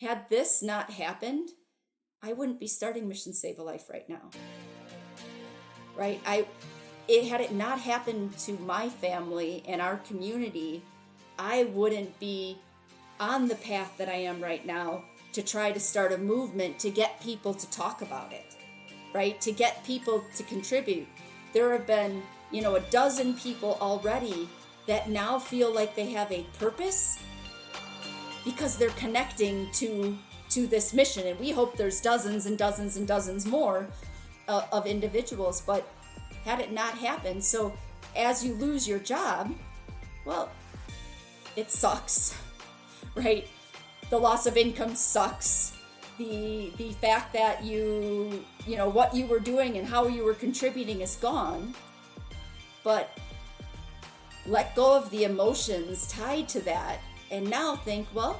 Had this not happened, I wouldn't be starting Mission Save a Life right now. Right? Had it not happened to my family and our community, I wouldn't be on the path that I am right now to try to start a movement to get people to talk about it, right? To get people to contribute. There have been, a dozen people already that now feel like they have a purpose because they're connecting to this mission. And we hope there's dozens and dozens and dozens more of individuals. But had it not happened, so as you lose your job, well, it sucks, right? The loss of income sucks. The fact that what you were doing and how you were contributing is gone. But let go of the emotions tied to that and now think, well,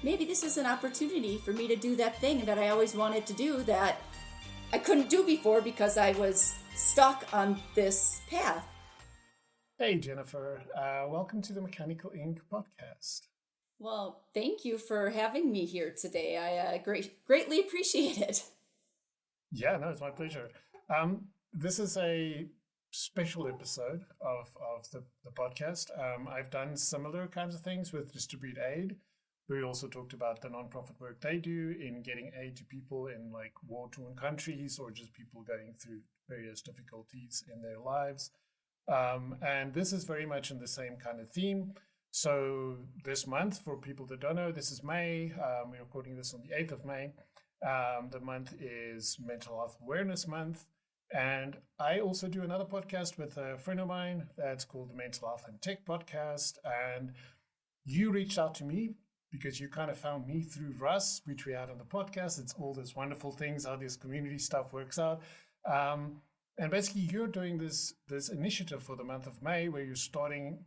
maybe this is an opportunity for me to do that thing that I always wanted to do that I couldn't do before because I was stuck on this path. Hey, Jennifer. Welcome to the Mechanical Inc. podcast. Well, thank you for having me here today. I greatly appreciate it. Yeah, no, it's my pleasure. This is a special episode of the podcast. I've done similar kinds of things with Distribute Aid. We also talked about the nonprofit work they do in getting aid to people in like war-torn countries or just people going through various difficulties in their lives. And this is very much in the same kind of theme. So this month, for people that don't know, this is May. We're recording this on the 8th of May. The month is Mental Health Awareness Month. And I also do another podcast with a friend of mine that's called the Mental Health and Tech Podcast. And you reached out to me because you kind of found me through Russ, which we had on the podcast. It's all these wonderful things, how this community stuff works out. And basically, you're doing this initiative for the month of May where you're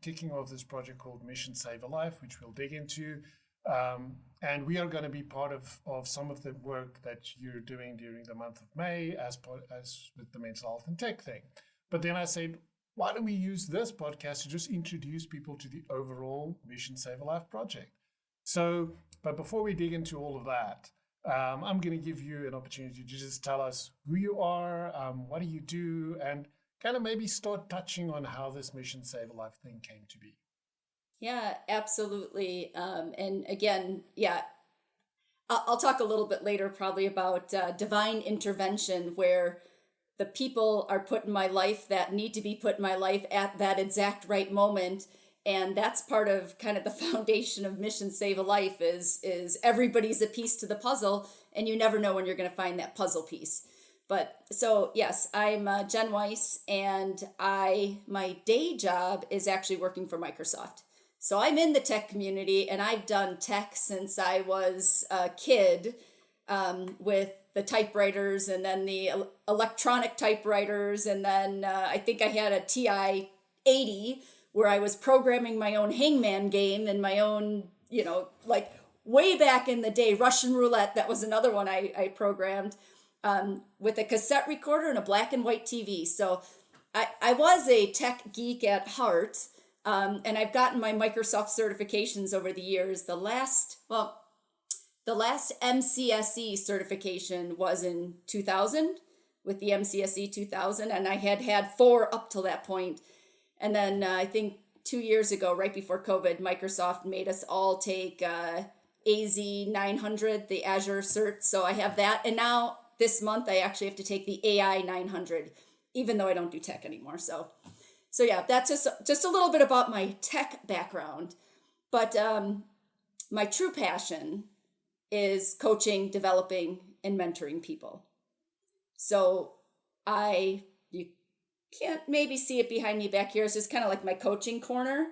kicking off this project called Mission Save a Life, which we'll dig into. And we are going to be part of some of the work that you're doing during the month of May as with the mental health and tech thing. But then I said, why don't we use this podcast to just introduce people to the overall Mission Save a Life project? So, but before we dig into all of that, I'm going to give you an opportunity to just tell us who you are, what do you do, and kind of maybe start touching on how this Mission Save a Life thing came to be. Yeah, absolutely. And again, I'll talk a little bit later probably about divine intervention, where the people are put in my life that need to be put in my life at that exact right moment. And that's part of kind of the foundation of Mission Save a Life is everybody's a piece to the puzzle, and you never know when you're going to find that puzzle piece. But so yes, I'm Jen Weiss, and my day job is actually working for Microsoft. So I'm in the tech community, and I've done tech since I was a kid, with the typewriters and then the electronic typewriters. And then I think I had a TI 80 where I was programming my own hangman game and my own, like way back in the day, Russian roulette. That was another one I programmed with a cassette recorder and a black and white TV. So I was a tech geek at heart. And I've gotten my Microsoft certifications over the years. The last MCSE certification was in 2000 with the MCSE 2000, and I had 4 up till that point. And then I think 2 years ago, right before COVID, Microsoft made us all take AZ 900, the Azure cert. So I have that. And now this month, I actually have to take the AI 900, even though I don't do tech anymore. So yeah, that's just a little bit about my tech background. But my true passion is coaching, developing, and mentoring people. So you can't maybe see it behind me back here. It's just kind of like my coaching corner.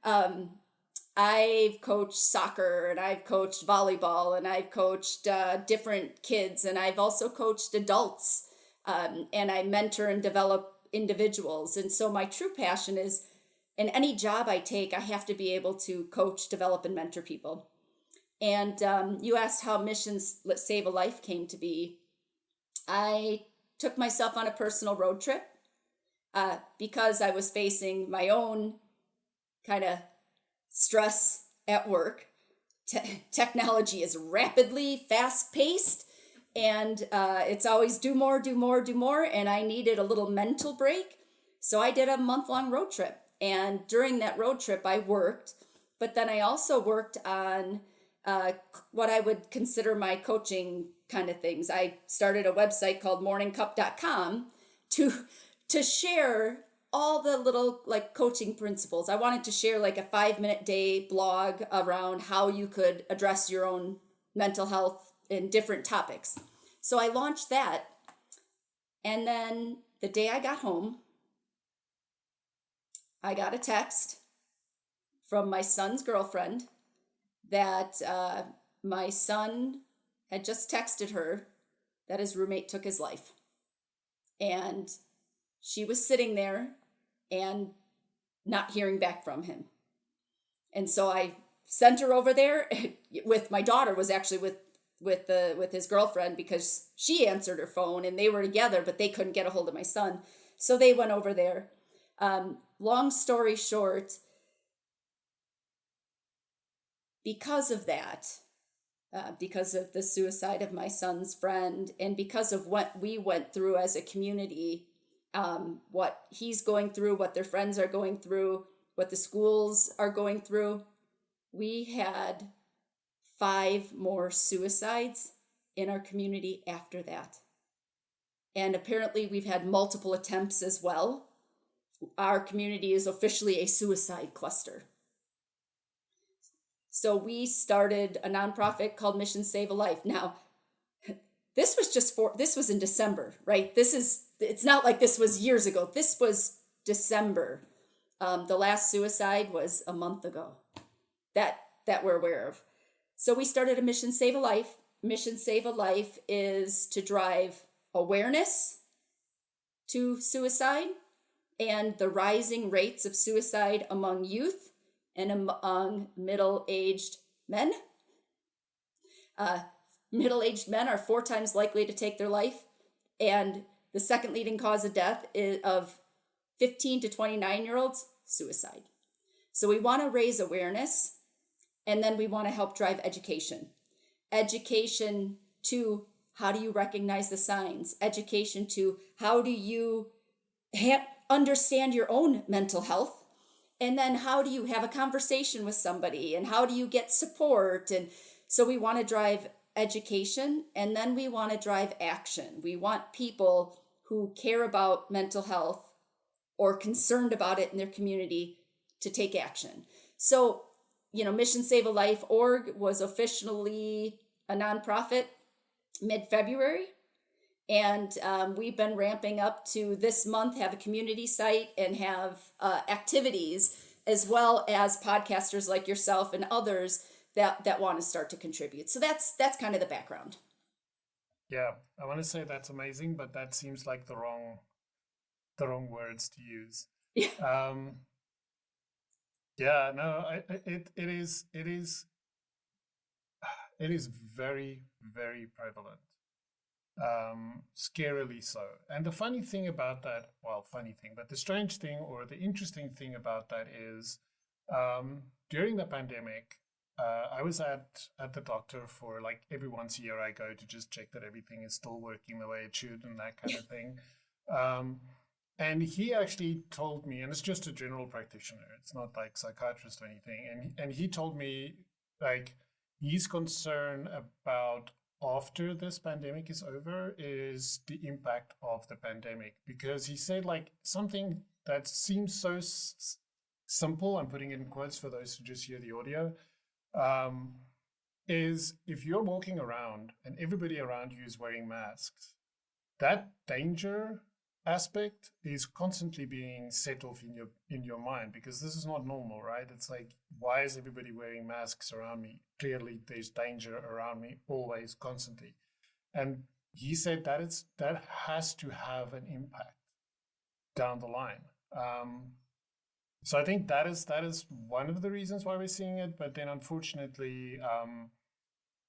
I've coached soccer, and I've coached volleyball, and I've coached different kids, and I've also coached adults, and I mentor and develop individuals. And so my true passion is, in any job I take, I have to be able to coach, develop, and mentor people. And you asked how Missions Save a Life came to be. I took myself on a personal road trip because I was facing my own kind of stress at work. technology is rapidly fast paced, and it's always do more, do more, do more. And I needed a little mental break. So I did a month-long road trip. And during that road trip, I worked, but then I also worked on what I would consider my coaching kind of things. I started a website called morningcup.com to share all the little like coaching principles. I wanted to share like a 5-minute day blog around how you could address your own mental health in different topics. So I launched that. And then the day I got home, I got a text from my son's girlfriend that my son had just texted her that his roommate took his life. And she was sitting there and not hearing back from him. And so I sent her over there with my daughter was actually with his girlfriend, because she answered her phone and they were together, but they couldn't get a hold of my son. So they went over there. Long story short, because of that, because of the suicide of my son's friend, and because of what we went through as a community, what he's going through, what their friends are going through, what the schools are going through, we had 5 more suicides in our community after that. And apparently we've had multiple attempts as well. Our community is officially a suicide cluster. So we started a nonprofit called Mission Save a Life. Now, this was in December, right? It's not like this was years ago. This was December. The last suicide was a month ago that we're aware of. So we started a Mission Save a Life. Mission Save a Life is to drive awareness to suicide and the rising rates of suicide among youth and among middle-aged men. Middle-aged men are 4 times likely to take their life, and the second leading cause of death of 15 to 29-year-olds, suicide. So we want to raise awareness, and then we want to help drive education. Education to how do you recognize the signs? Education to how do you understand your own mental health? And then how do you have a conversation with somebody? And how do you get support? And so we want to drive education, and then we want to drive action. We want people who care about mental health or concerned about it in their community to take action. So, Mission Save a Life org was officially a nonprofit mid-February. And we've been ramping up to this month, have a community site and have activities, as well as podcasters like yourself and others that want to start to contribute. So that's kind of the background. Yeah, I want to say that's amazing, but that seems like the wrong words to use. Yeah. Yeah, no, it is very, very prevalent. Scarily so. And the funny thing about that, but the strange thing or the interesting thing about that is during the pandemic, I was at the doctor for like every once a year I go to just check that everything is still working the way it should and that kind of thing. And he actually told me, and it's just a general practitioner, it's not like psychiatrist or anything, and he told me like he's concerned about after this pandemic is over is the impact of the pandemic, because he said like something that seems so simple, I'm putting it in quotes for those who just hear the audio, is if you're walking around and everybody around you is wearing masks, that danger aspect is constantly being set off in your mind, because this is not normal, right? It's like, why is everybody wearing masks around me? Clearly there's danger around me always, constantly. And he said that has to have an impact down the line. So I think that is one of the reasons why we're seeing it. But then unfortunately,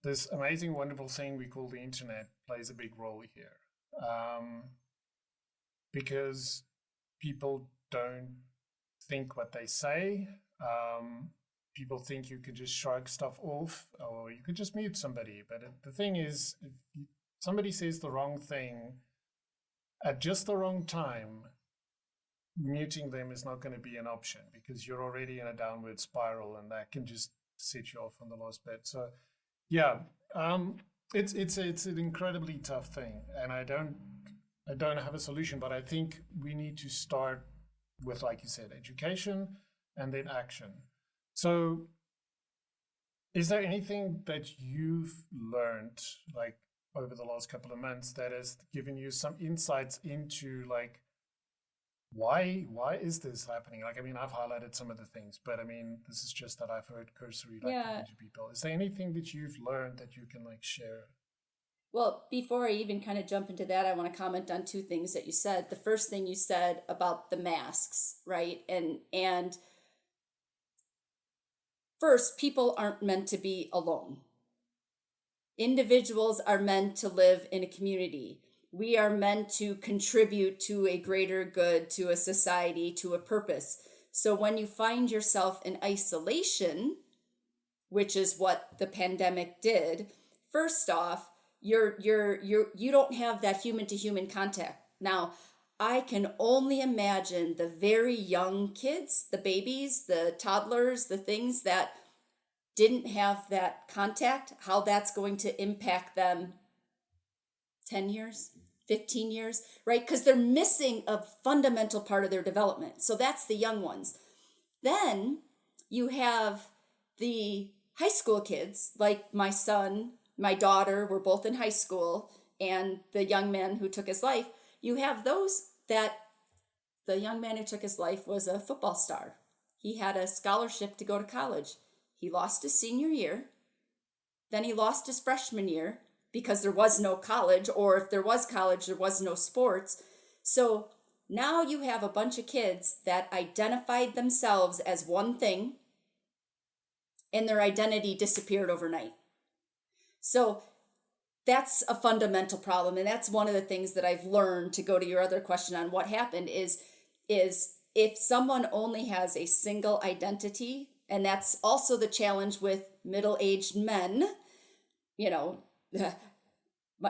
this amazing, wonderful thing we call the internet plays a big role here. Because people don't think what they say. people think you could just shrug stuff off or you could just mute somebody. But the thing is, if somebody says the wrong thing at just the wrong time, muting them is not going to be an option because you're already in a downward spiral and that can just set you off on the last bit. So yeah, it's an incredibly tough thing, and I don't have a solution, but I think we need to start with, like you said, education and then action. So is there anything that you've learned like over the last couple of months that has given you some insights into like why is this happening? Like, I mean, I've highlighted some of the things, but I mean, this is just that I've heard cursory, like Yeah. talking to people. Is there anything that you've learned that you can like share? Well, before I even kind of jump into that, I want to comment on two things that you said. The first thing you said about the masks, right? And first, people aren't meant to be alone. Individuals are meant to live in a community. We are meant to contribute to a greater good, to a society, to a purpose. So when you find yourself in isolation, which is what the pandemic did, first off, you don't have that human to human contact. Now, I can only imagine the very young kids, the babies, the toddlers, the things that didn't have that contact, how that's going to impact them 10 years, 15 years, right? Because they're missing a fundamental part of their development. So that's the young ones. Then you have the high school kids, like my son, my daughter were both in high school, and the young man who took his life. You have those that the young man who took his life was a football star. He had a scholarship to go to college. He lost his senior year. Then he lost his freshman year because there was no college, or if there was college, there was no sports. So now you have a bunch of kids that identified themselves as one thing, and their identity disappeared overnight. So that's a fundamental problem. And that's one of the things that I've learned, to go to your other question on what happened, is if someone only has a single identity, and that's also the challenge with middle-aged men, you know,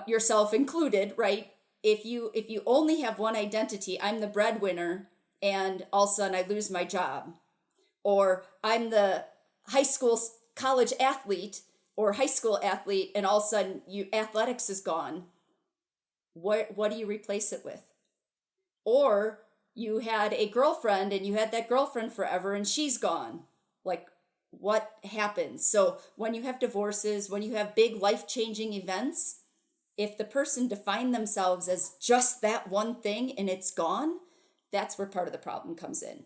yourself included, right? If you only have one identity, I'm the breadwinner, and all of a sudden I lose my job, or I'm the college athlete or high school athlete, and all of a sudden athletics is gone. What do you replace it with? Or you had a girlfriend and you had that girlfriend forever and she's gone. Like, what happens? So when you have divorces, when you have big life-changing events, if the person defined themselves as just that one thing and it's gone, that's where part of the problem comes in.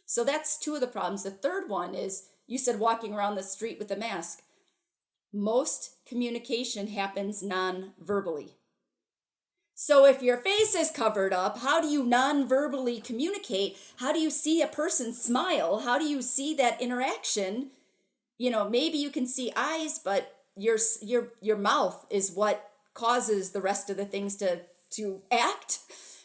So that's two of the problems. The third one is, you said walking around the street with a mask. Most communication happens non-verbally. So if your face is covered up, how do you non-verbally communicate? How do you see a person smile? How do you see that interaction? You know, maybe you can see eyes, but your mouth is what causes the rest of the things to act.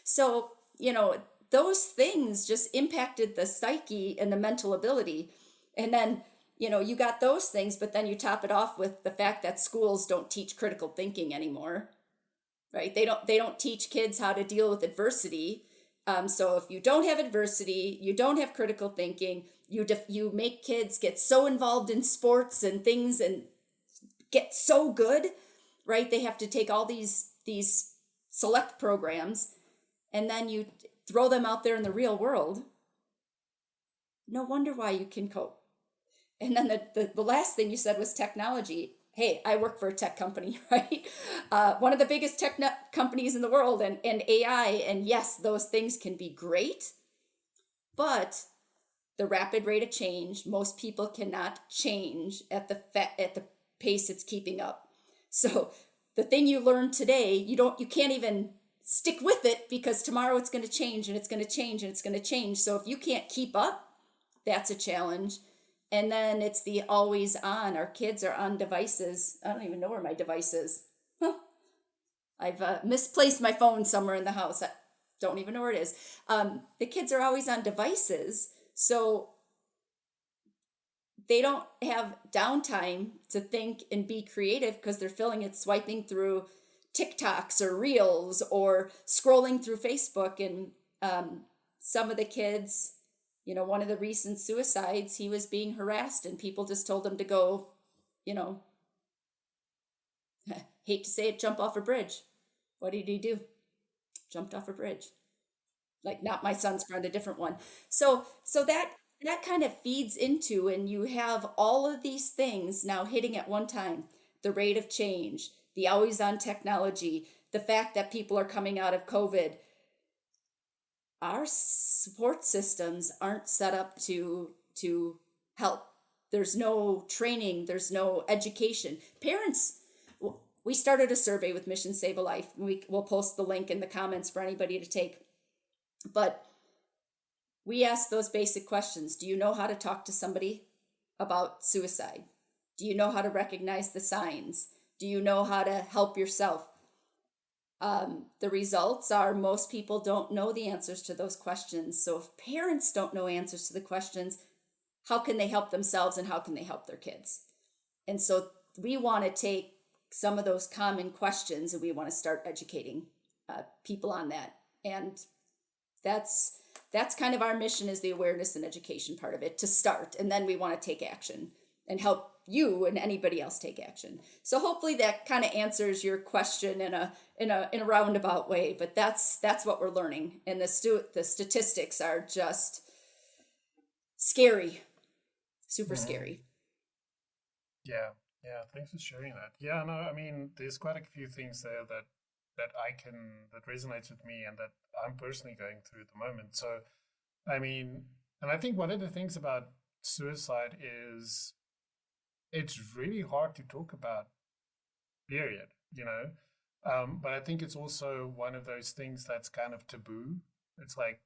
So, you know, those things just impacted the psyche and the mental ability. And then, you know, you got those things, but then you top it off with the fact that schools don't teach critical thinking anymore, right? They don't teach kids how to deal with adversity. So if you don't have adversity, you don't have critical thinking, you make kids get so involved in sports and things and get so good, right? They have to take all these select programs, and then you throw them out there in the real world. No wonder why you can cope. And then the last thing you said was technology. Hey, I work for a tech company, right? One of the biggest tech companies in the world, and AI, and yes, those things can be great, but the rapid rate of change, most people cannot change at the pace it's keeping up. So the thing you learn today, you can't even stick with it, because tomorrow it's going to change and it's going to change and it's going to change. So if you can't keep up, that's a challenge. And then it's the always on. Our kids are on devices. I don't even know where my device is. I've misplaced my phone somewhere in the house. I don't even know where it is. The kids are always on devices. So they don't have downtime to think and be creative because they're filling it swiping through TikToks or Reels or scrolling through Facebook. And some of the kids, one of the recent suicides, he was being harassed and people just told him to go, you know, hate to say it, jump off a bridge. What did he do? Jumped off a bridge. Like not my son's friend, a different one. So that kind of feeds into, and you have all of these things now hitting at one time. The rate of change, the always on technology, the fact that people are coming out of COVID. Our support systems aren't set up to help. There's no training, there's no education. Parents, we started a survey with Mission Save a Life. We'll post the link in the comments for anybody to take. But we asked those basic questions. Do you know how to talk to somebody about suicide? Do you know how to recognize the signs? Do you know how to help yourself? The results are most people don't know the answers to those questions. So if parents don't know answers to the questions, how can they help themselves and how can they help their kids? And so we want to take some of those common questions and we want to start educating people on that. And that's kind of our mission, is the awareness and education part of it to start. And then we want to take action and help you and anybody else take action. So hopefully that kind of answers your question in a roundabout way, but that's what we're learning. And the statistics are just scary, super scary. Yeah. Yeah. Thanks for sharing that. Yeah. No, I mean, there's quite a few things there that resonates with me and that I'm personally going through at the moment. So, I mean, and I think one of the things about suicide is it's really hard to talk about, period, but I think it's also one of those things that's kind of taboo. It's like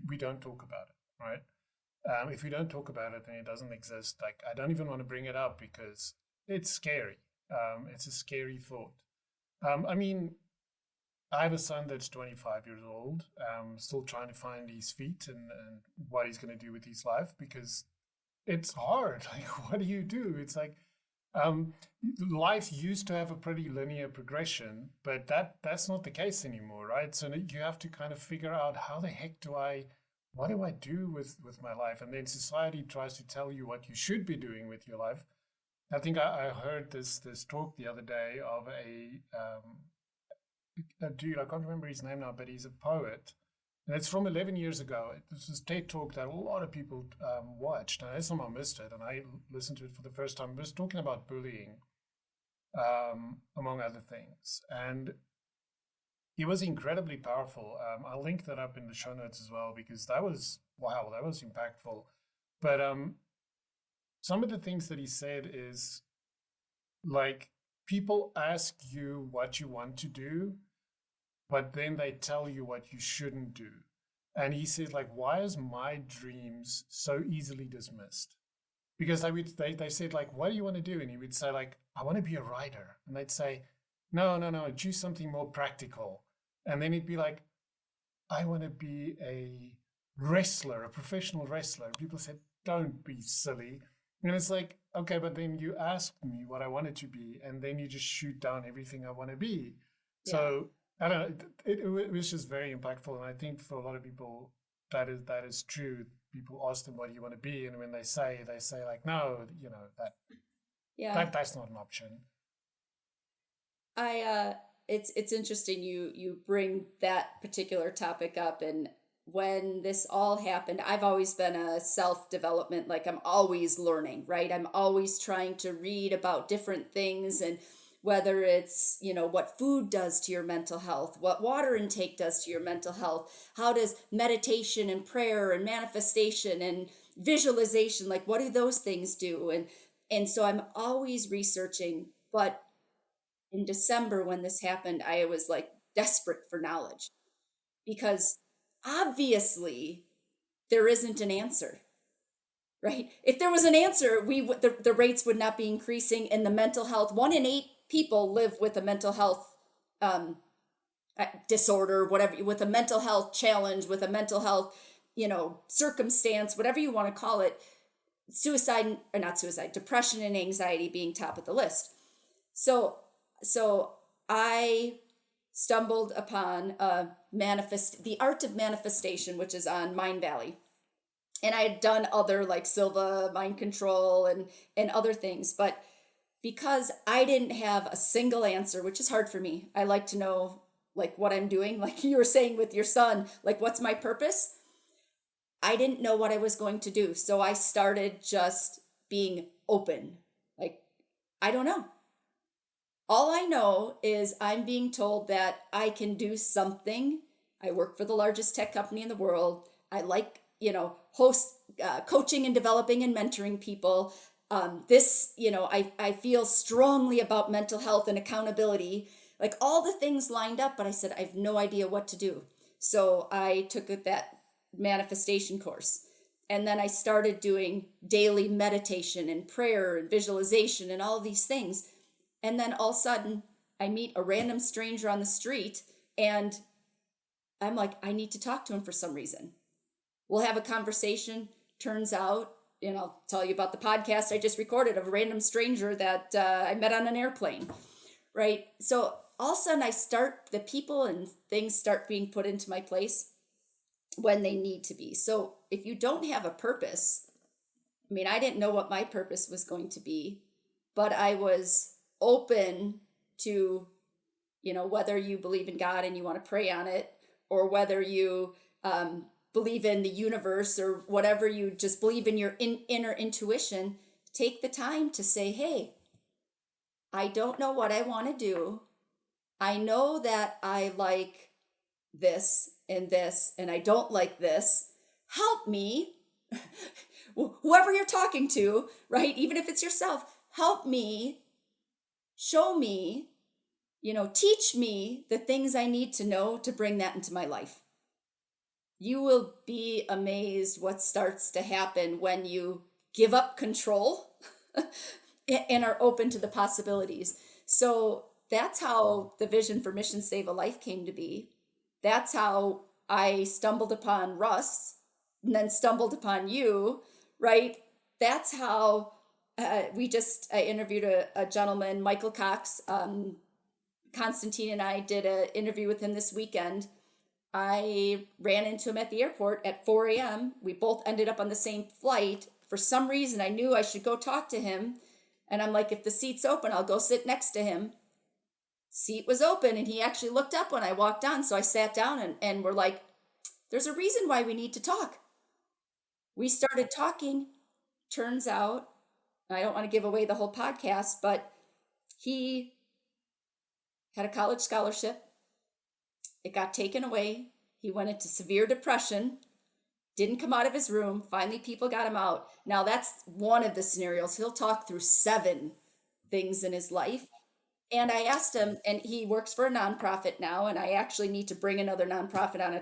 we don't talk about it, right? If we don't talk about it, then it doesn't exist. Like, I don't even want to bring it up because it's scary. It's a scary thought. I mean, I have a son that's 25 years old, still trying to find his feet and what he's going to do with his life, because it's hard. Like, what do you do? It's like, life used to have a pretty linear progression, but that's not the case anymore, right? So you have to kind of figure out, how the heck what do I do with my life? And then society tries to tell you what you should be doing with your life. I think I heard this talk the other day of a dude, I can't remember his name now, but he's a poet. And it's from 11 years ago. This was TED Talk that a lot of people watched. And I somehow missed it, and I listened to it for the first time. It was talking about bullying, among other things. And he was incredibly powerful. I'll link that up in the show notes as well, because that was impactful. But some of the things that he said is, like, people ask you what you want to do, but then they tell you what you shouldn't do. And he says, like, why is my dreams so easily dismissed? Because they said, like, what do you want to do? And he would say, like, I want to be a writer. And they'd say, no, choose something more practical. And then he'd be like, I want to be a wrestler, a professional wrestler. And people said, don't be silly. And it's like, okay, but then you asked me what I wanted to be, and then you just shoot down everything I want to be. Yeah. So I don't know, it was just very impactful. And I think for a lot of people, that is true. People ask them, what do you want to be? And when they say like, no, that's not an option. It's interesting you bring that particular topic up. And when this all happened, I've always been a self-development, like, I'm always learning, right? I'm always trying to read about different things, and whether it's, what food does to your mental health, what water intake does to your mental health, how does meditation and prayer and manifestation and visualization, like, what do those things do? And so I'm always researching. But in December, when this happened, I was like desperate for knowledge, because obviously there isn't an answer, right? If there was an answer, the rates would not be increasing in the mental health. 1 in 8 people live with a mental health disorder, whatever, with a mental health challenge, with a mental health, circumstance, whatever you want to call it. suicide, or not suicide, depression and anxiety being top of the list. So I stumbled upon the art of manifestation, which is on Mind Valley. And I had done other like Silva, mind control, and other things, but because I didn't have a single answer, which is hard for me. I like to know like what I'm doing, like you were saying with your son, like what's my purpose? I didn't know what I was going to do. So I started just being open. Like, I don't know. All I know is I'm being told that I can do something. I work for the largest tech company in the world. I like, host coaching and developing and mentoring people. I feel strongly about mental health and accountability, like all the things lined up, but I said, I have no idea what to do. So I took that manifestation course. And then I started doing daily meditation and prayer and visualization and all these things. And then all of a sudden, I meet a random stranger on the street and I'm like, I need to talk to him for some reason. We'll have a conversation. Turns out, I'll tell you about the podcast I just recorded of a random stranger that I met on an airplane, right? So all of a sudden, the people and things start being put into my place when they need to be. So if you don't have a purpose, I mean, I didn't know what my purpose was going to be, but I was open to, whether you believe in God and you want to pray on it, or whether you believe in the universe, or whatever you just believe in your inner intuition, take the time to say, hey, I don't know what I want to do. I know that I like this, and I don't like this. Help me. Whoever you're talking to, right? Even if it's yourself, help me, show me, teach me the things I need to know to bring that into my life. You will be amazed what starts to happen when you give up control and are open to the possibilities. So that's how the vision for Mission Save a Life came to be. That's how I stumbled upon Russ and then stumbled upon you, right? That's how I interviewed a gentleman, Michael Cox. Constantine and I did an interview with him this weekend. I ran into him at the airport at 4 a.m. We both ended up on the same flight. For some reason, I knew I should go talk to him. And I'm like, if the seat's open, I'll go sit next to him. Seat was open, and he actually looked up when I walked on. So I sat down and we're like, there's a reason why we need to talk. We started talking. Turns out, I don't want to give away the whole podcast, but he had a college scholarship. It got taken away. He went into severe depression, didn't come out of his room. Finally, people got him out. Now, that's one of the scenarios. He'll talk through 7 things in his life. And I asked him, and he works for a nonprofit now, and I actually need to bring another nonprofit on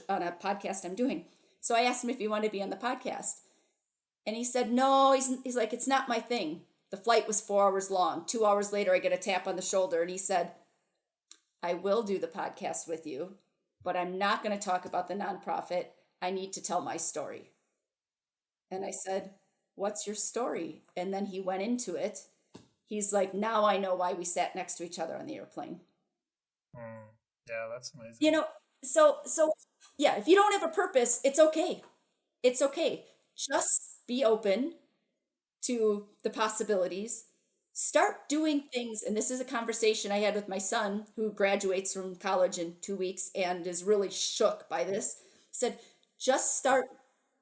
on a podcast I'm doing. So I asked him if he wanted to be on the podcast. And he said, no, he's like, it's not my thing. The flight was 4 hours long. 2 hours later, I get a tap on the shoulder, and he said, I will do the podcast with you, but I'm not going to talk about the nonprofit. I need to tell my story. And I said, what's your story? And then he went into it. He's like, now I know why we sat next to each other on the airplane. Yeah, that's amazing. So yeah, if you don't have a purpose, it's okay. It's okay. Just be open to the possibilities. Start doing things. And this is a conversation I had with my son, who graduates from college in 2 weeks and is really shook by this. Said, just start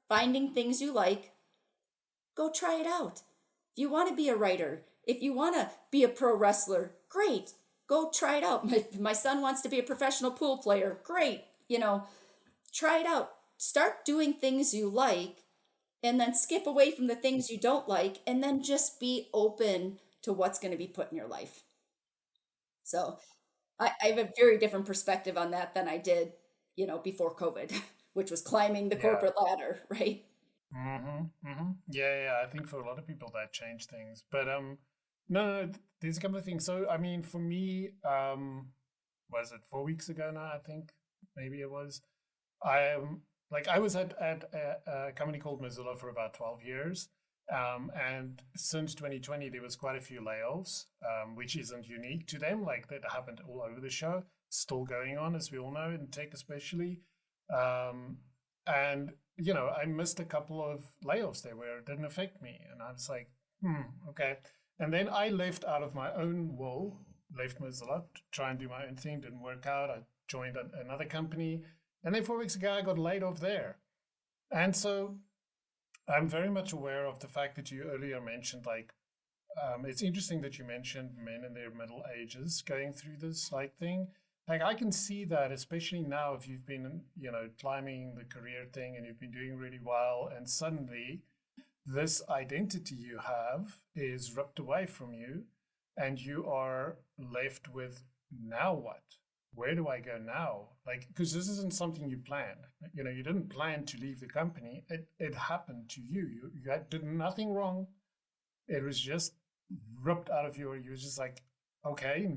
finding things you like. Go try it out. If you want to be a writer, if you want to be a pro wrestler, great. Go try it out. My son wants to be a professional pool player. Great. Try it out. Start doing things you like, and then skip away from the things you don't like, and then just be open to what's going to be put in your life. So I have a very different perspective on that than I did, before COVID, which was climbing the Yeah. corporate ladder, right? Yeah. I think for a lot of people that changed things. But no, there's a couple of things. So I mean, for me, was it 4 weeks ago now? I think maybe it was. I like I was at a company called Mozilla for about 12 years, And since 2020, there was quite a few layoffs, which isn't unique to them. Like that happened all over the show. Still going on, as we all know, in tech especially. Um, and I missed a couple of layoffs there where it didn't affect me, and I was like, okay. And then I left out of my own will, left Mozilla to try and do my own thing. Didn't work out. I joined another company, and then 4 weeks ago I got laid off there. And so I'm very much aware of the fact that you earlier mentioned, like, it's interesting that you mentioned men in their middle ages going through this like thing. Like, I can see that, especially now, if you've been, climbing the career thing and you've been doing really well, and suddenly this identity you have is ripped away from you, and you are left with, now what? Where do I go now? Like, because this isn't something you planned. You didn't plan to leave the company. It happened to you. You did nothing wrong. It was just ripped out of you. You were just like, okay.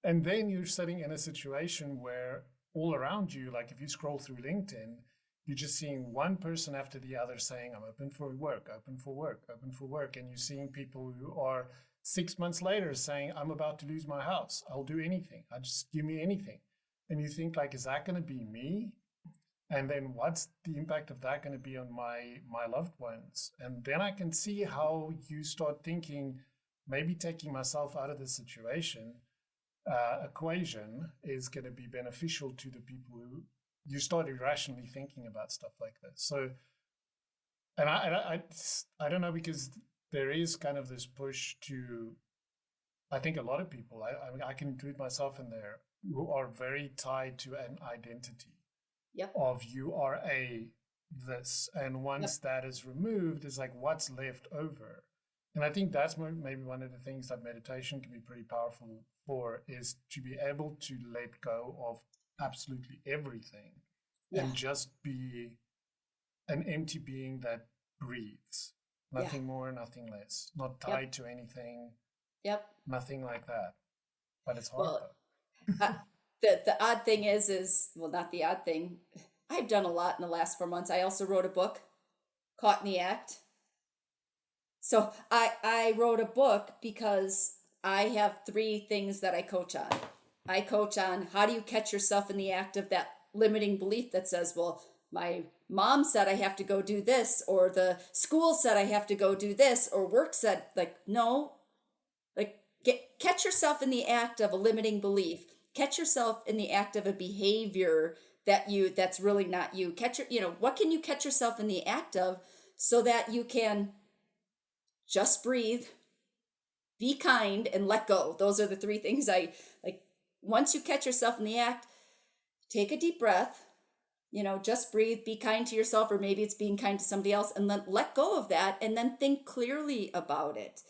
And then you're sitting in a situation where all around you, like if you scroll through LinkedIn, you're just seeing one person after the other saying, I'm open for work, open for work, open for work. And you're seeing people who are 6 months later saying, I'm about to lose my house. I'll do anything. I just give me anything. And you think, like, is that going to be me? And then what's the impact of that going to be on my loved ones? And then I can see how you start thinking, maybe taking myself out of the situation equation is going to be beneficial to the people who you start irrationally thinking about stuff like this. So, and I don't know, because there is kind of this push to, I think a lot of people, I mean, I can include myself in there, who are very tied to an identity Yep. of you are a this. And once Yep. that is removed, it's like, what's left over? And I think that's maybe one of the things that meditation can be pretty powerful for, is to be able to let go of absolutely everything Yeah. and just be an empty being that breathes. Yeah. Nothing more, nothing less. Not Yep. tied to anything, Yep. nothing like that. But it's hard Well, though. uh, the odd thing is, well, not the odd thing. I've done a lot in the last 4 months. I also wrote a book, Caught in the Act. So I wrote a book because I have three things that I coach on. I coach on how do you catch yourself in the act of that limiting belief that says, well, my mom said I have to go do this, or the school said I have to go do this, or work said, like, no, like, catch yourself in the act of a limiting belief. Catch yourself in the act of a behavior that's really not you. What can you catch yourself in the act of, so that you can just breathe, be kind, and let go. Those are the three things I like. Once you catch yourself in the act, take a deep breath, just breathe, be kind to yourself, or maybe it's being kind to somebody else, and then let go of that, and then think clearly about it.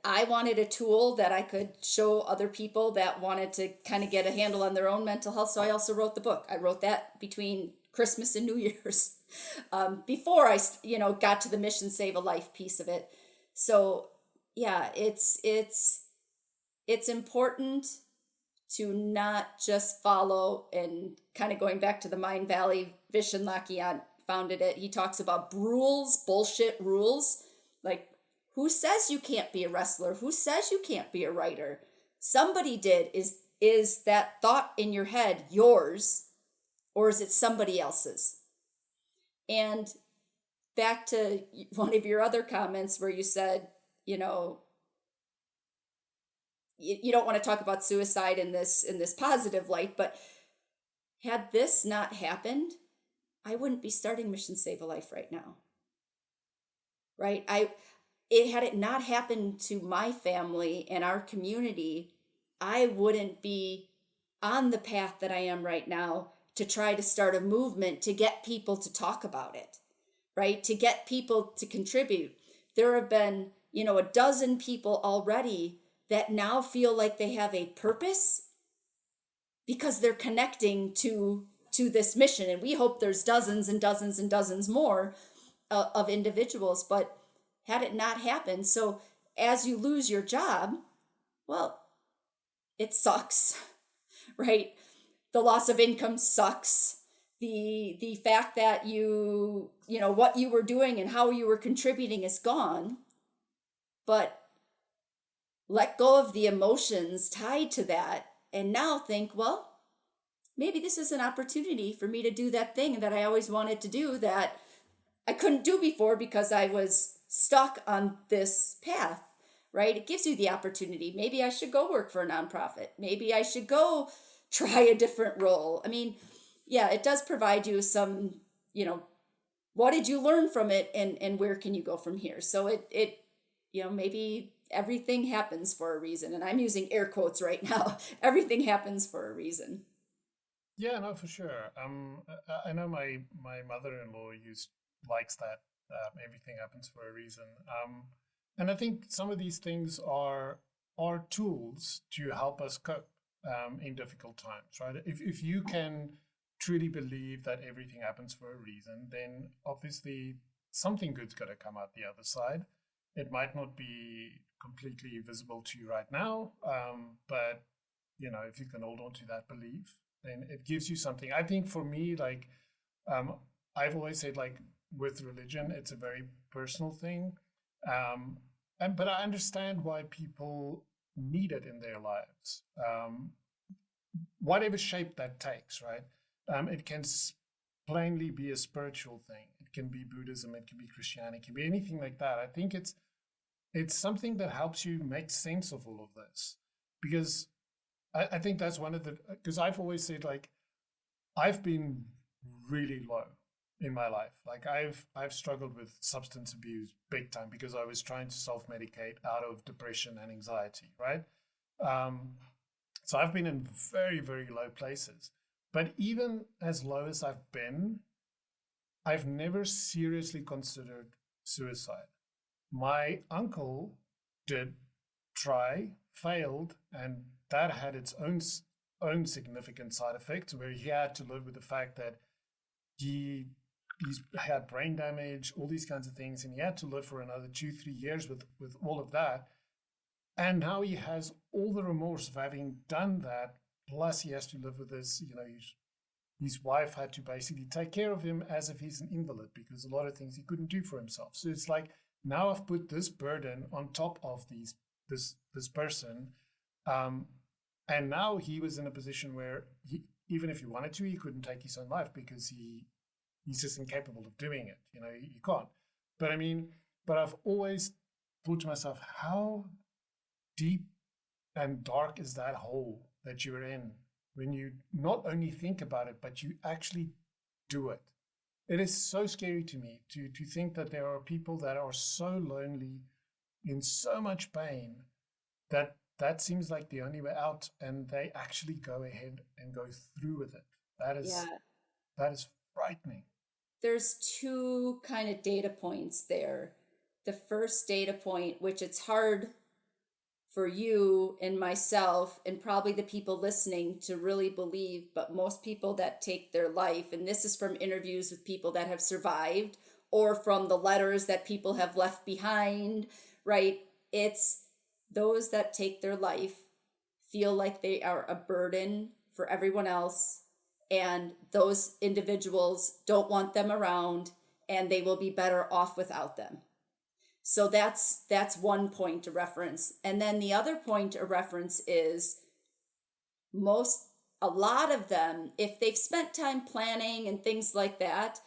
I wanted a tool that I could show other people that wanted to kind of get a handle on their own mental health. So I also wrote the book. I wrote that between Christmas and New Year's, before I, got to the mission save a life piece of it. So yeah, it's important to not just follow, and kind of going back to the Mind Valley, Vishen Lakhian founded it. He talks about rules, bullshit rules. Like, who says you can't be a wrestler? Who says you can't be a writer? Somebody did. Is that thought in your head yours, or is it somebody else's? And back to one of your other comments where you said, you don't want to talk about suicide in this positive light, but had this not happened, I wouldn't be starting Mission Save a Life right now. Right? Had it not happened to my family and our community, I wouldn't be on the path that I am right now, to try to start a movement to get people to talk about it, right? To get people to contribute. There have been, a dozen people already that now feel like they have a purpose because they're connecting to this mission. And we hope there's dozens and dozens and dozens more of individuals. But had it not happened, so as you lose your job, well, it sucks, right? The loss of income sucks. the fact that you know what you were doing and how you were contributing is gone, but let go of the emotions tied to that and now think, well, maybe this is an opportunity for me to do that thing that I always wanted to do that I couldn't do before because I was stuck on this path, right? It gives you the opportunity. Maybe I should go work for a nonprofit. Maybe I should go try a different role. I mean, yeah, it does provide you some, what did you learn from it, and where can you go from here? So maybe everything happens for a reason. And I'm using air quotes right now. Everything happens for a reason. Yeah, no, for sure. I know my mother-in-law used likes that everything happens for a reason. And I think some of these things are tools to help us cope in difficult times, right? If you can truly believe that everything happens for a reason, then obviously something good's got to come out the other side. It might not be completely visible to you right now, but if you can hold on to that belief, then it gives you something. I think for me, like um, I've always said, like with religion, it's a very personal thing, and but I understand why people need it in their lives, whatever shape that takes, right? It can plainly be a spiritual thing. It can be Buddhism. It can be Christianity. It can be anything like that. I think it's something that helps you make sense of all of this, because I think that's one of the, because I've always said, like, I've been really low in my life. Like I've struggled with substance abuse big time because I was trying to self-medicate out of depression and anxiety, right? Um, so I've been in very, very low places. But even as low as I've been, I've never seriously considered suicide. My uncle did try, failed, and that had its own significant side effects where he had to live with the fact that he he's had brain damage, all these kinds of things, and he had to live for another 2 3 years with all of that. And now he has all the remorse of having done that. Plus, he has to live with this. His wife had to basically take care of him as if he's an invalid because a lot of things he couldn't do for himself. So it's like now I've put this burden on top of this person, um, and now he was in a position where even if he wanted to, he couldn't take his own life because he's just incapable of doing it. He can't. But I mean, but I've always thought to myself, how deep and dark is that hole that you're in when you not only think about it, but you actually do it. It is so scary to me to think that there are people that are so lonely, in so much pain, that seems like the only way out, and they actually go ahead and go through with it. That is Yeah. that is frightening. There's two kind of data points there. The first data point, which it's hard for you and myself and probably the people listening to really believe, but most people that take their life, and this is from interviews with people that have survived or from the letters that people have left behind, right? It's those that take their life feel like they are a burden for everyone else, and those individuals don't want them around, and they will be better off without them. So that's one point of reference. And then the other point of reference is most a lot of them, if they've spent time planning and things like that,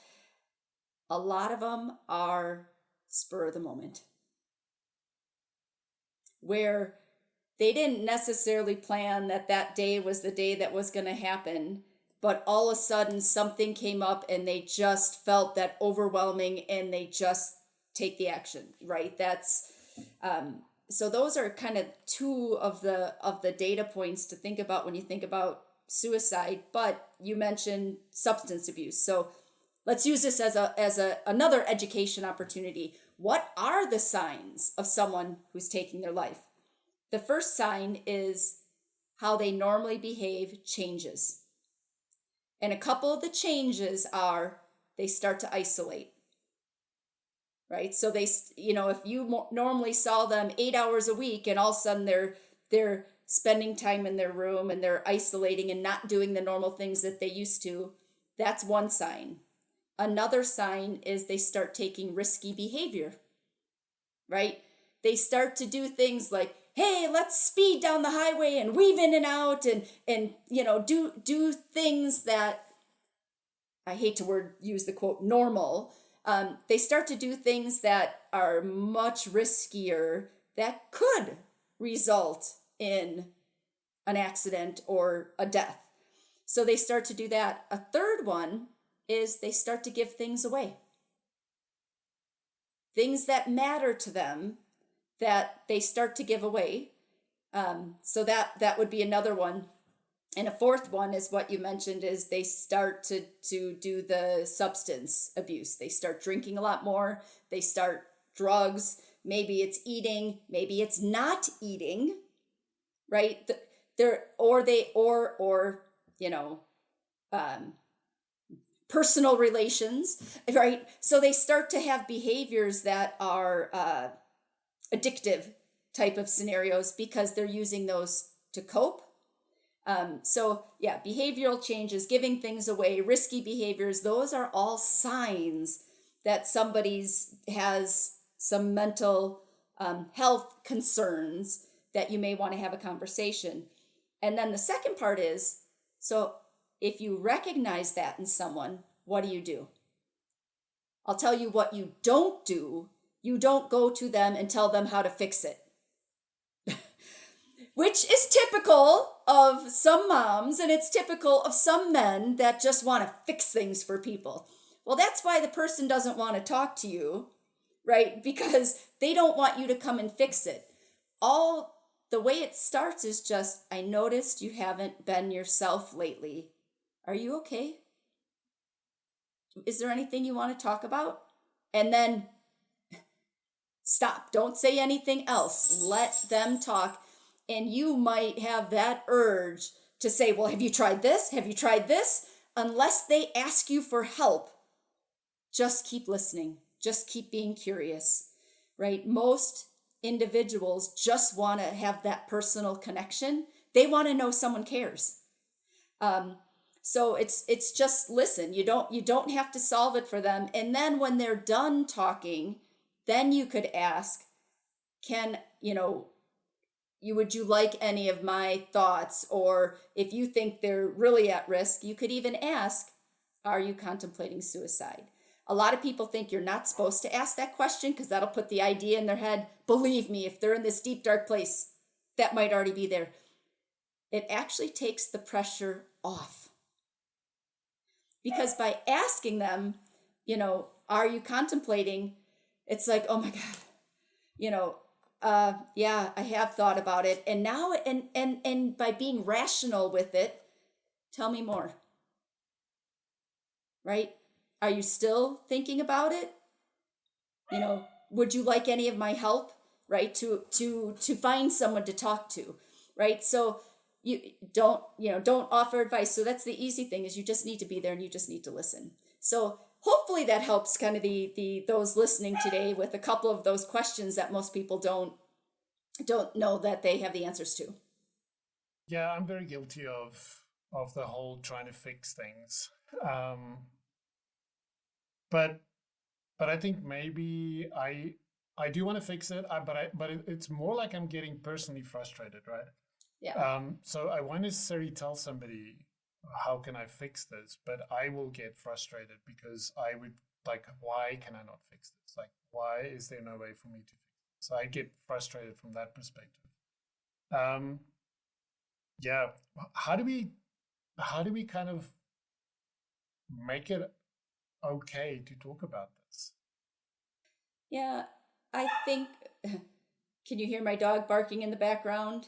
a lot of them are spur of the moment, where they didn't necessarily plan that that day was the day that was going to happen, but all of a sudden something came up and they just felt that overwhelming and they just take the action, right? That's so those are kind of two of the data points to think about when you think about suicide. But you mentioned substance abuse, so let's use this as a another education opportunity. What are the signs of someone who's taking their life? The first sign is how they normally behave changes. And a couple of the changes are they start to isolate, right? So they, if you normally saw them 8 hours a week and all of a sudden they're spending time in their room and they're isolating and not doing the normal things that they used to, That's one sign. Another sign is they start taking risky behavior, right? They start to do things like, hey, let's speed down the highway and weave in and out and do things that, I hate to use the quote normal. They start to do things that are much riskier that could result in an accident or a death. So they start to do that. A third one is they start to give things away. Things that matter to them that they start to give away. So that would be another one. And a fourth one is what you mentioned, is they start to do the substance abuse. They start drinking a lot more. They start drugs. Maybe it's eating. Maybe it's not eating, right? Personal relations, right? So they start to have behaviors that are addictive type of scenarios because they're using those to cope. Behavioral changes, giving things away, risky behaviors, those are all signs that somebody's has some mental health concerns that you may want to have a conversation. And then the second part is, so if you recognize that in someone, what do? I'll tell you what you don't do. You don't go to them and tell them how to fix it, which is typical of some moms, and it's typical of some men that just want to fix things for people. Well, that's why the person doesn't want to talk to you, right? Because they don't want you to come and fix it. The way it starts is just, I noticed you haven't been yourself lately. Are you okay? Is there anything you want to talk about? And then stop. Don't say anything else. Let them talk. And you might have that urge to say, well, have you tried this? Have you tried this? Unless they ask you for help, just keep listening. Just keep being curious, right? Most individuals just want to have that personal connection. They want to know someone cares. So it's just listen. You don't have to solve it for them. And then when they're done talking, then you could ask, would you like any of my thoughts? Or if you think they're really at risk, you could even ask, are you contemplating suicide? A lot of people think you're not supposed to ask that question because that'll put the idea in their head. Believe me, if they're in this deep, dark place, that might already be there. It actually takes the pressure off. Because by asking them, are you contemplating? It's like, oh my God, yeah, I have thought about it. And now, and by being rational with it, tell me more, right? Are you still thinking about it? Would you like any of my help, right? To find someone to talk to, right? So you don't offer advice. So that's the easy thing, is you just need to be there and you just need to listen. So hopefully that helps kind of those listening today with a couple of those questions that most people don't know that they have the answers to. Yeah, I'm very guilty of the whole trying to fix things. But I think maybe I do want to fix it, but it's more like I'm getting personally frustrated, right? Yeah. So I won't necessarily tell somebody, how can I fix this? But I will get frustrated because I would like, why can I not fix this? Like, why is there no way for me to fix this? So I get frustrated from that perspective. Yeah. How do we kind of make it okay to talk about this? Yeah, I think, can you hear my dog barking in the background?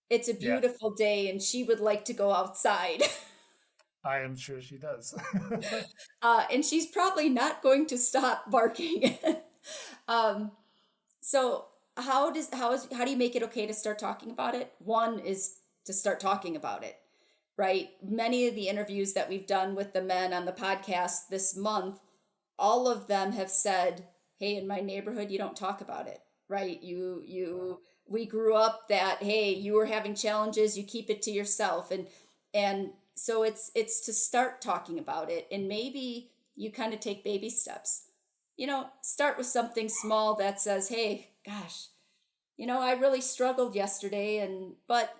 It's a Yeah, beautiful day and she would like to go outside. I am sure she does. And she's probably not going to stop barking. um, so how do you make it okay to start talking about it? One is to start talking about it, right? Many of the interviews that we've done with the men on the podcast this month, all of them have said, hey, in my neighborhood, you don't talk about it, right? We grew up that, hey, you were having challenges, you keep it to yourself. And so it's to start talking about it, and maybe you kind of take baby steps. Start with something small that says, "Hey, gosh, I really struggled yesterday, and but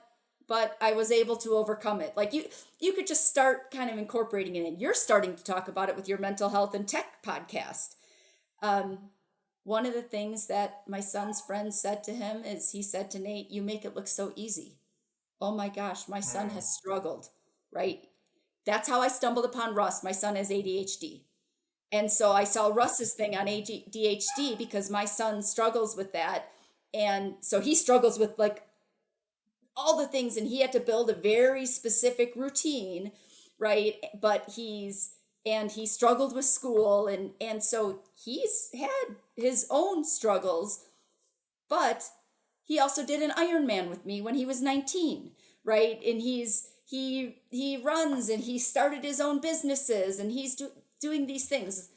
I was able to overcome it." Like you could just start kind of incorporating it in. You're starting to talk about it with your mental health and tech podcast. One of the things that my son's friend said to him is, he said to Nate, "You make it look so easy." Oh my gosh, my son has struggled, right? That's how I stumbled upon Russ. My son has ADHD. And so I saw Russ's thing on ADHD because my son struggles with that. And so he struggles with like all the things, and he had to build a very specific routine, right? But he struggled with school, and so he's had his own struggles, but he also did an Ironman with me when he was 19, right? And he runs, and he started his own businesses, and he's doing these things.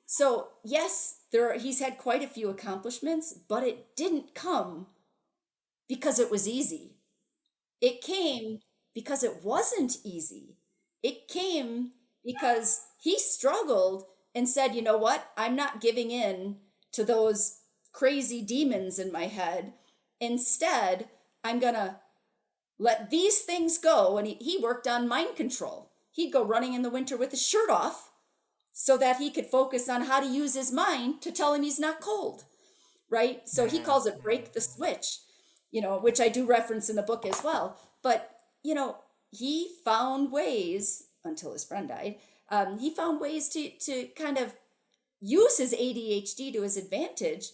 So yes, he's had quite a few accomplishments, but it didn't come because it was easy. It came because it wasn't easy. It came because he struggled and said, "You know what? I'm not giving in to those crazy demons in my head. Instead, I'm going to let these things go." And he worked on mind control. He'd go running in the winter with his shirt off so that he could focus on how to use his mind to tell him he's not cold, right? So he calls it break the switch, which I do reference in the book as well. But, he found ways, until his friend died, he found ways to kind of use his ADHD to his advantage,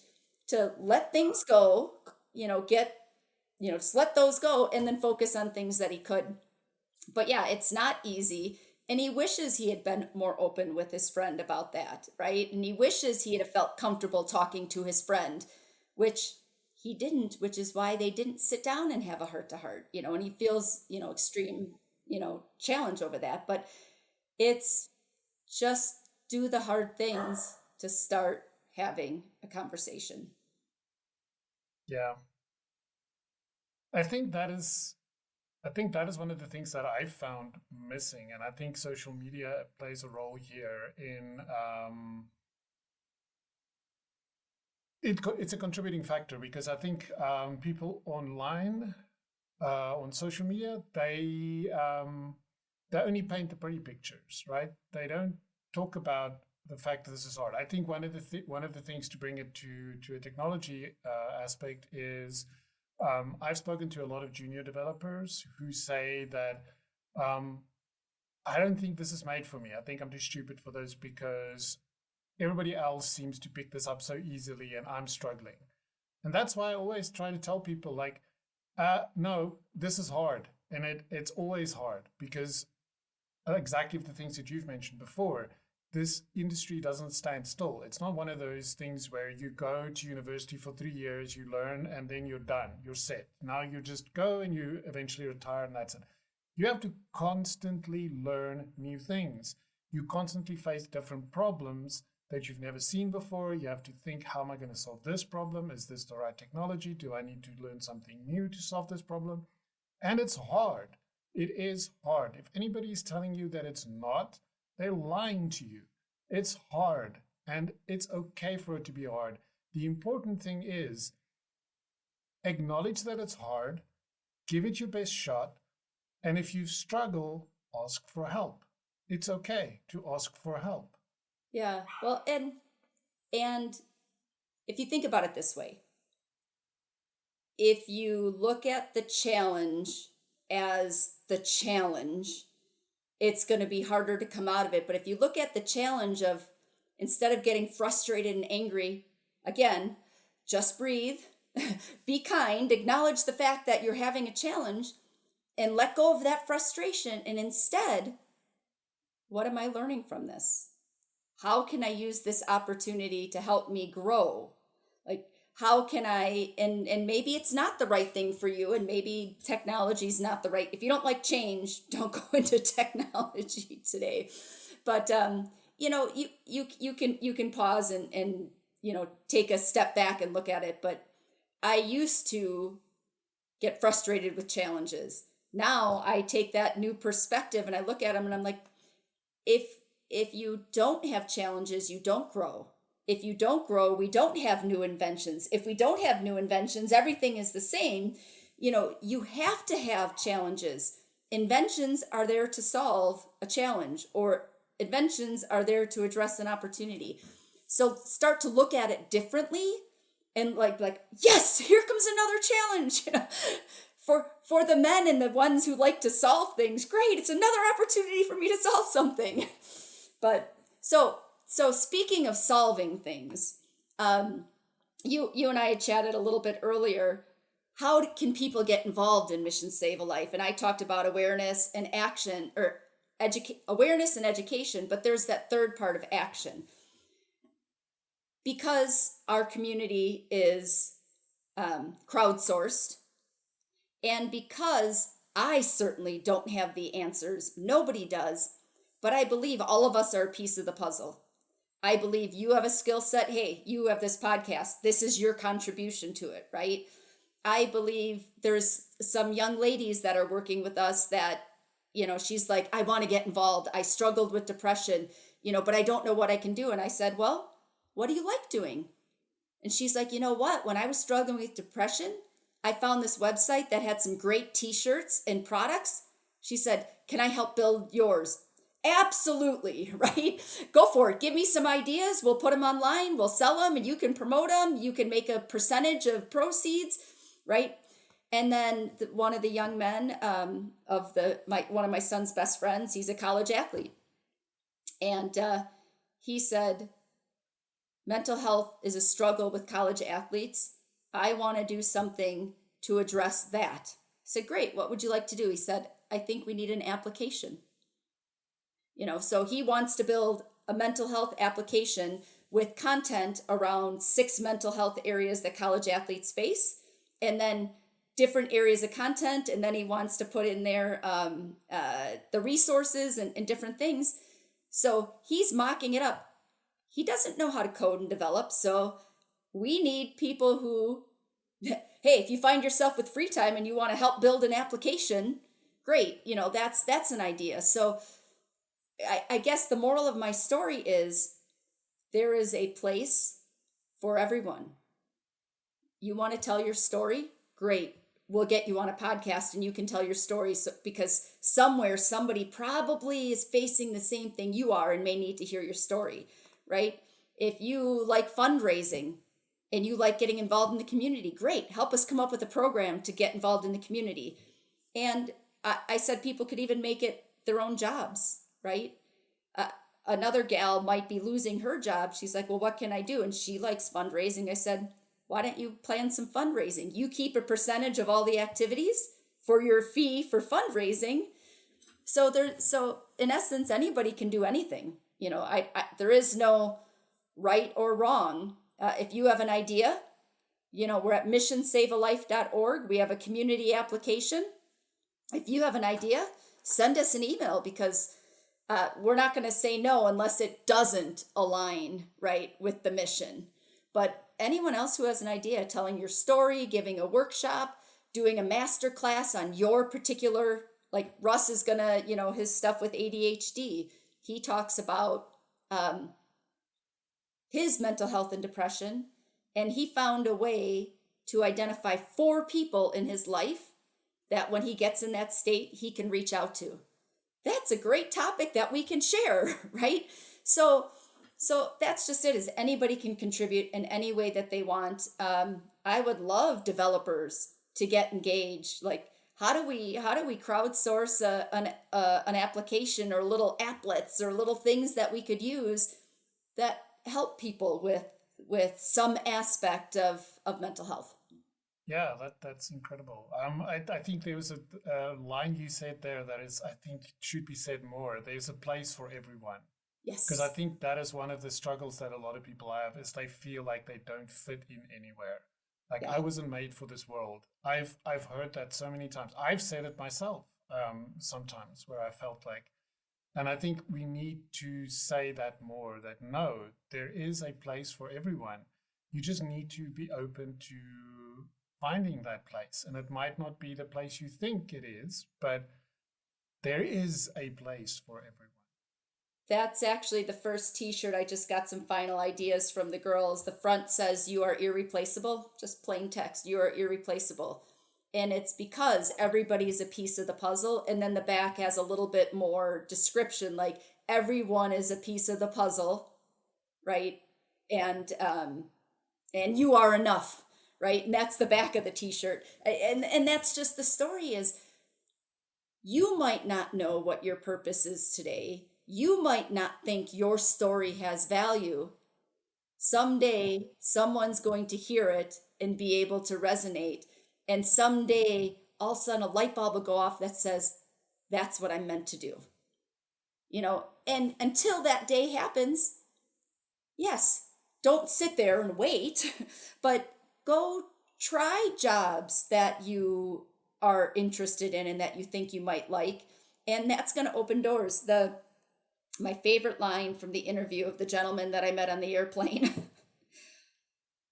to let things go, just let those go, and then focus on things that he could. But yeah, it's not easy. And he wishes he had been more open with his friend about that, right? And he wishes he had felt comfortable talking to his friend, which he didn't, which is why they didn't sit down and have a heart to heart, and he feels, extreme, challenge over that. But it's just do the hard things to start having a conversation. Yeah. I think that is I think that is one of the things that I found missing, and I think social media plays a role here in it's a contributing factor, because I think people online on social media, they only paint the pretty pictures, right? They don't talk about the fact that this is hard. I think one of the things to bring it to a technology aspect is, I've spoken to a lot of junior developers who say that, I don't think this is made for me. I think I'm too stupid for this because everybody else seems to pick this up so easily and I'm struggling. And that's why I always try to tell people, like, no, this is hard. And it's always hard because exactly the things that you've mentioned before, this industry doesn't stand still. It's not one of those things where you go to university for 3 years, you learn, and then you're done, you're set. Now you just go and you eventually retire, and that's it. You have to constantly learn new things. You constantly face different problems that you've never seen before. You have to think, how am I going to solve this problem? Is this the right technology? Do I need to learn something new to solve this problem? And it's hard. It is hard. If anybody is telling you that it's not, they're lying to you. It's hard, and it's okay for it to be hard. The important thing is acknowledge that it's hard, give it your best shot, and if you struggle, ask for help. It's okay to ask for help. Yeah. Well, and if you think about it this way, if you look at the challenge as the challenge, it's going to be harder to come out of it. But if you look at the challenge of, instead of getting frustrated and angry, again, just breathe, be kind, acknowledge the fact that you're having a challenge, and let go of that frustration. And instead, what am I learning from this? How can I use this opportunity to help me grow? Like, how can I, and maybe it's not the right thing for you, and maybe technology is not the right, if you don't like change, don't go into technology today. But you can pause and take a step back and look at it. But I used to get frustrated with challenges, now I take that new perspective and I look at them and I'm like, if you don't have challenges, you don't grow. If you don't grow, we don't have new inventions. If we don't have new inventions, everything is the same. You have to have challenges. Inventions are there to solve a challenge, or inventions are there to address an opportunity. So start to look at it differently and like yes, here comes another challenge. For the men and the ones who like to solve things, great, it's another opportunity for me to solve something. But so speaking of solving things, you and I had chatted a little bit earlier. How can people get involved in Mission Save a Life? And I talked about awareness and action, or awareness and education, but there's that third part of action. Because our community is crowdsourced, and because I certainly don't have the answers, nobody does, but I believe all of us are a piece of the puzzle. I believe you have a skill set. Hey, you have this podcast. This is your contribution to it, right? I believe there's some young ladies that are working with us that, she's like, I want to get involved. I struggled with depression, but I don't know what I can do. And I said, well, what do you like doing? And she's like, you know what? When I was struggling with depression, I found this website that had some great t-shirts and products. She said, can I help build yours? Absolutely, right? Go for it. Give me some ideas. We'll put them online. We'll sell them and you can promote them. You can make a percentage of proceeds, right? And then one of the young men one of my son's best friends, he's a college athlete. And he said, mental health is a struggle with college athletes. I want to do something to address that. I said, great. What would you like to do? He said, I think we need an application. So he wants to build a mental health application with content around 6 mental health areas that college athletes face, and then different areas of content. And then he wants to put in there the resources and different things. So he's mocking it up. He doesn't know how to code and develop. So we need people who, hey, if you find yourself with free time and you want to help build an application, great. That's an idea. So I guess the moral of my story is there is a place for everyone. You want to tell your story? Great. We'll get you on a podcast and you can tell your story, because somewhere somebody probably is facing the same thing you are and may need to hear your story, right? If you like fundraising and you like getting involved in the community, great. Help us come up with a program to get involved in the community. And I said people could even make it their own jobs, right? Another gal might be losing her job. She's like, well, what can I do? And she likes fundraising. I said, why don't you plan some fundraising? You keep a percentage of all the activities for your fee for fundraising. So in essence, anybody can do anything. There is no right or wrong. If you have an idea, we're at missionsavealife.org. We have a community application. If you have an idea, send us an email, because we're not going to say no unless it doesn't align, right, with the mission. But anyone else who has an idea, telling your story, giving a workshop, doing a master class on your particular, like Russ is going to, his stuff with ADHD. He talks about his mental health and depression, and he found a way to identify 4 people in his life that when he gets in that state, he can reach out to. That's a great topic that we can share, right? So that's just it, is anybody can contribute in any way that they want. I would love developers to get engaged. Like, how do we crowdsource an application, or little applets or little things that we could use that help people with some aspect of mental health? Yeah, that's incredible. I think there was a line you said there that is, I think, should be said more. There's a place for everyone. Yes. Because I think that is one of the struggles that a lot of people have, is they feel like they don't fit in anywhere. Like, Yeah. I wasn't made for this world. I've heard that so many times. I've said it myself sometimes, where I felt like, and I think we need to say that more, that no, there is a place for everyone. You just need to be open to finding that place. And it might not be the place you think it is, but there is a place for everyone. That's actually the first t-shirt. I just got some final ideas from the girls. The front says, "You are irreplaceable," just plain text, "You are irreplaceable." And it's because everybody's a piece of the puzzle. And then the back has a little bit more description, like everyone is a piece of the puzzle, right? And you are enough, right? And that's the back of the t-shirt. And that's just the story is, you might not know what your purpose is today. You might not think your story has value. Someday, someone's going to hear it and be able to resonate. And someday, all of a sudden, a light bulb will go off that says, that's what I'm meant to do. And until that day happens, yes, don't sit there and wait, but go try jobs that you are interested in and that you think you might like. And that's going to open doors. My favorite line from the interview of the gentleman that I met on the airplane,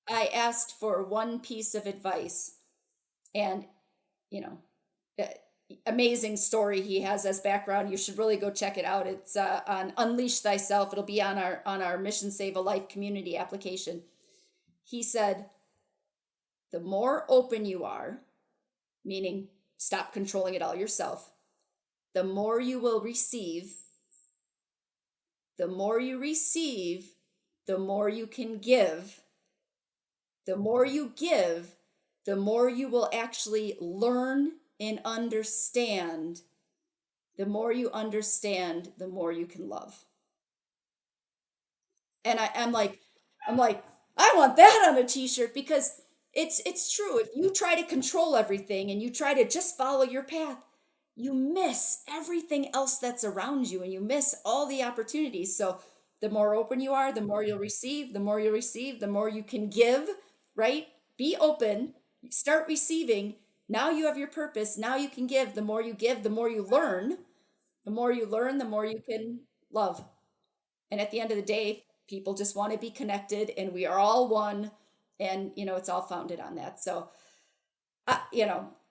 I asked for one piece of advice, and amazing story he has as background. You should really go check it out. It's on Unleash Thyself. It'll be on our Mission Save a Life community application. He said, the more open you are, meaning stop controlling it all yourself, the more you will receive. The more you receive, the more you can give. The more you give, the more you will actually learn and understand. The more you understand, the more you can love. And I'm like, I want that on a t-shirt, because it's true. If you try to control everything and you try to just follow your path, you miss everything else that's around you, and you miss all the opportunities. So the more open you are, the more you'll receive. The more you receive, the more you can give, right? Be open, start receiving. Now you have your purpose. Now you can give. The more you give, the more you learn. The more you learn, the more you can love. And at the end of the day, people just want to be connected, and we are all one. And, it's all founded on that. So,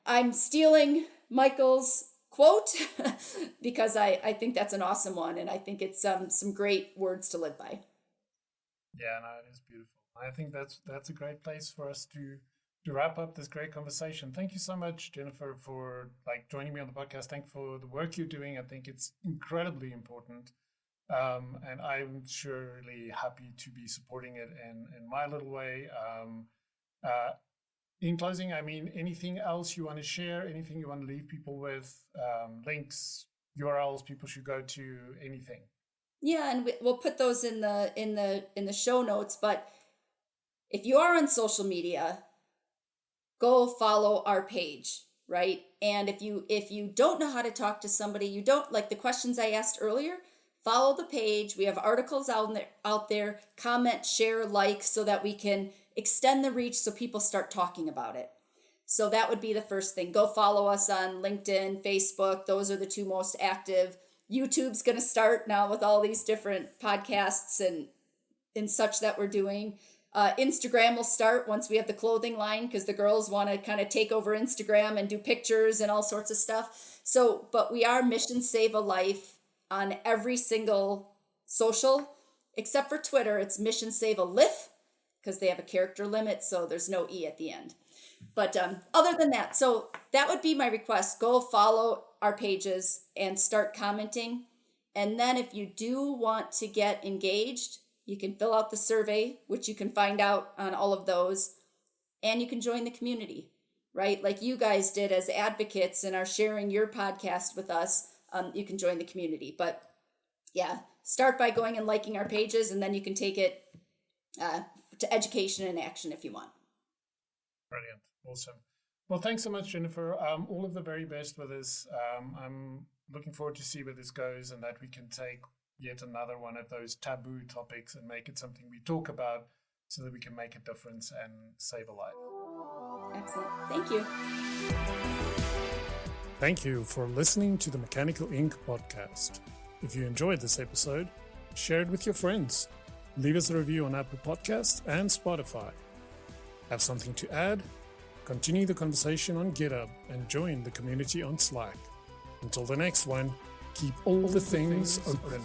I'm stealing Michael's quote because I think that's an awesome one. And I think it's some great words to live by. Yeah, no, it is beautiful. I think that's a great place for us to wrap up this great conversation. Thank you so much, Jennifer, for joining me on the podcast. Thank you for the work you're doing. I think it's incredibly important. And I'm surely happy to be supporting it in my little way. In closing, anything else you want to share, anything you want to leave people with, links, URLs people should go to, anything? Yeah, and we'll put those in the show notes. But if you are on social media, go follow our page, right? And if you don't know how to talk to somebody, you don't like the questions I asked earlier, follow the page. We have articles out there, comment, share, like, so that we can extend the reach so people start talking about it. So that would be the first thing. Go follow us on LinkedIn, Facebook. Those are the two most active. YouTube's going to start now with all these different podcasts and such that we're doing. Instagram will start once we have the clothing line, because the girls want to kind of take over Instagram and do pictures and all sorts of stuff. So, but we are Mission Save a Life on every single social, except for Twitter. It's Mission Save a Life, because they have a character limit, so there's no E at the end. But other than that, so that would be my request. Go follow our pages and start commenting. And then if you do want to get engaged, you can fill out the survey, which you can find out on all of those. And you can join the community, right? Like you guys did as advocates and are sharing your podcast with us. You can join the community. But yeah, start by going and liking our pages, and then you can take it to education and action if you want. Brilliant. Awesome. Well, thanks so much, Jennifer. All of the very best with this. I'm looking forward to see where this goes, and that we can take yet another one of those taboo topics and make it something we talk about so that we can make a difference and save a life. Excellent. Thank you. Thank you for listening to the Mechanical Inc. podcast. If you enjoyed this episode, share it with your friends. Leave us a review on Apple Podcasts and Spotify. Have something to add? Continue the conversation on GitHub and join the community on Slack. Until the next one, keep all the things open.